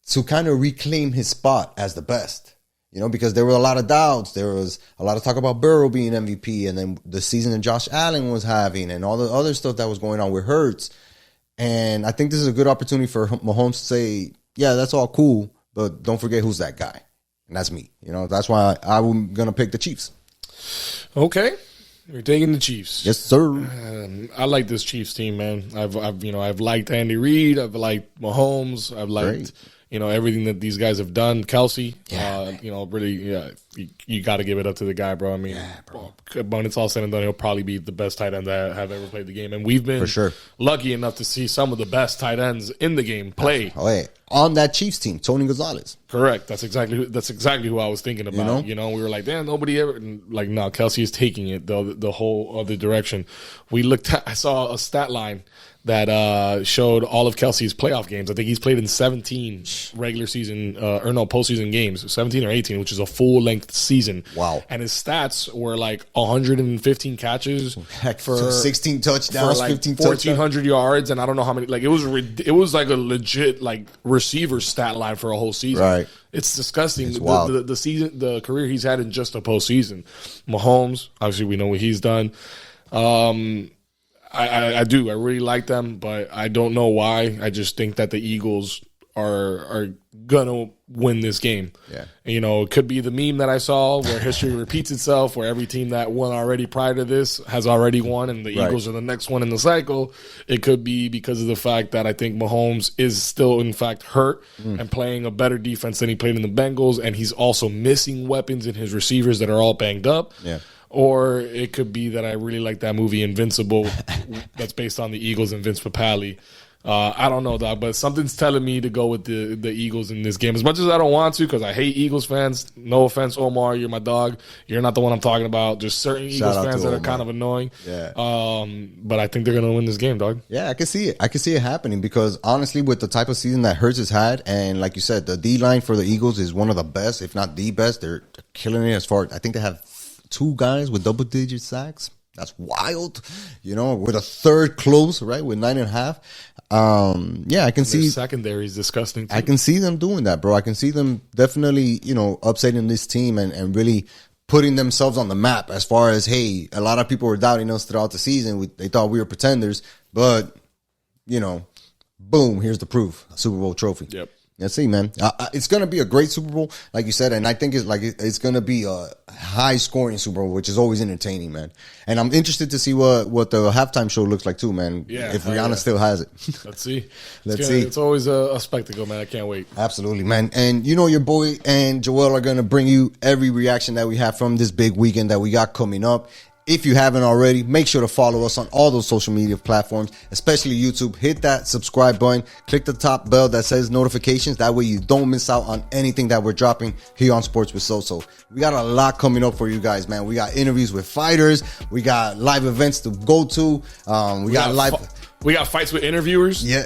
to kind of reclaim his spot as the best, because there were a lot of doubts. There was a lot of talk about Burrow being MVP, and then the season that Josh Allen was having, and all the other stuff that was going on with Hurts. And I think this is a good opportunity for Mahomes to say, yeah, that's all cool, but don't forget who's that guy. And that's me. That's why I'm going to pick the Chiefs. Okay. You're taking the Chiefs. Yes, sir. I like this Chiefs team, man. I've liked Andy Reid. I've liked Mahomes. I've liked everything that these guys have done. Kelsey, really, you got to give it up to the guy, bro. I mean, when it's all said and done, he'll probably be the best tight end that have ever played the game. And we've been lucky enough to see some of the best tight ends in the game play. Oh, hey. On that Chiefs team, Tony Gonzalez. Correct. That's exactly who I was thinking about. We were like, damn, nobody ever no. Kelsey is taking it the whole other direction. I saw a stat line that showed all of Kelsey's playoff games. I think he's played in 17 regular season postseason games, 17 or 18, which is a full length season. Wow! And his stats were like 115 catches for 16 touchdowns, for like 15 1,400 yards, and I don't know how many. Like it was like a legit receiver stat line for a whole season. Right. It's disgusting. It's wild. The career he's had in just a postseason. Mahomes, obviously, we know what he's done. I do. I really like them, but I don't know why. I just think that the Eagles are gonna win this game. Yeah. You know, it could be the meme that I saw where history repeats itself, where every team that won already prior to this has already won, and the Eagles are the next one in the cycle. It could be because of the fact that I think Mahomes is still, in fact, hurt and playing a better defense than he played in the Bengals, and he's also missing weapons in his receivers that are all banged up. Yeah. Or it could be that I really like that movie Invincible that's based on the Eagles and Vince Papale. I don't know, dog, but something's telling me to go with the Eagles in this game. As much as I don't want to, because I hate Eagles fans. No offense, Omar, you're my dog. You're not the one I'm talking about. There's certain Eagles fans that are kind of annoying. Yeah. But I think they're going to win this game, dog. Yeah, I can see it. I can see it happening because honestly, with the type of season that Hurts has had, and like you said, the D line for the Eagles is one of the best, if not the best. They're killing it as far. I think they have 2 guys with double-digit sacks. That's wild, you know, with a third close, right, with 9.5. Yeah, I can see secondary is disgusting too. I can see them doing that, bro. I can see them definitely, you know, upsetting this team and really putting themselves on the map as far as, hey, a lot of people were doubting us throughout the season. They thought we were pretenders, but, you know, boom, here's the proof, a Super Bowl trophy. Yep. Let's see, man. It's going to be a great Super Bowl, like you said, and I think it's going to be a high-scoring Super Bowl, which is always entertaining, man. And I'm interested to see what the halftime show looks like, too, man, if Rihanna still has it. Let's see. Let's see. It's always a spectacle, man. I can't wait. Absolutely, man. And you know your boy and Joel are going to bring you every reaction that we have from this big weekend that we got coming up. If you haven't already, make sure to follow us on all those social media platforms, especially YouTube. Hit that subscribe button. Click the top bell that says notifications. That way you don't miss out on anything that we're dropping here on Sports with SoSo. We got a lot coming up for you guys, man. We got interviews with fighters. We got live events to go to. We got fights with interviewers. Yeah,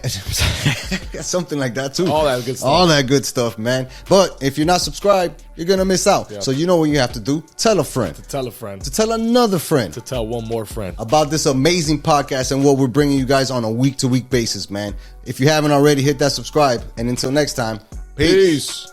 something like that too. All that good stuff. All that good stuff, man. But if you're not subscribed, you're going to miss out. Yep. So you know what you have to do. Tell a friend. To tell a friend. To tell another friend. To tell one more friend. About this amazing podcast and what we're bringing you guys on a week-to-week basis, man. If you haven't already, hit that subscribe. And until next time, peace.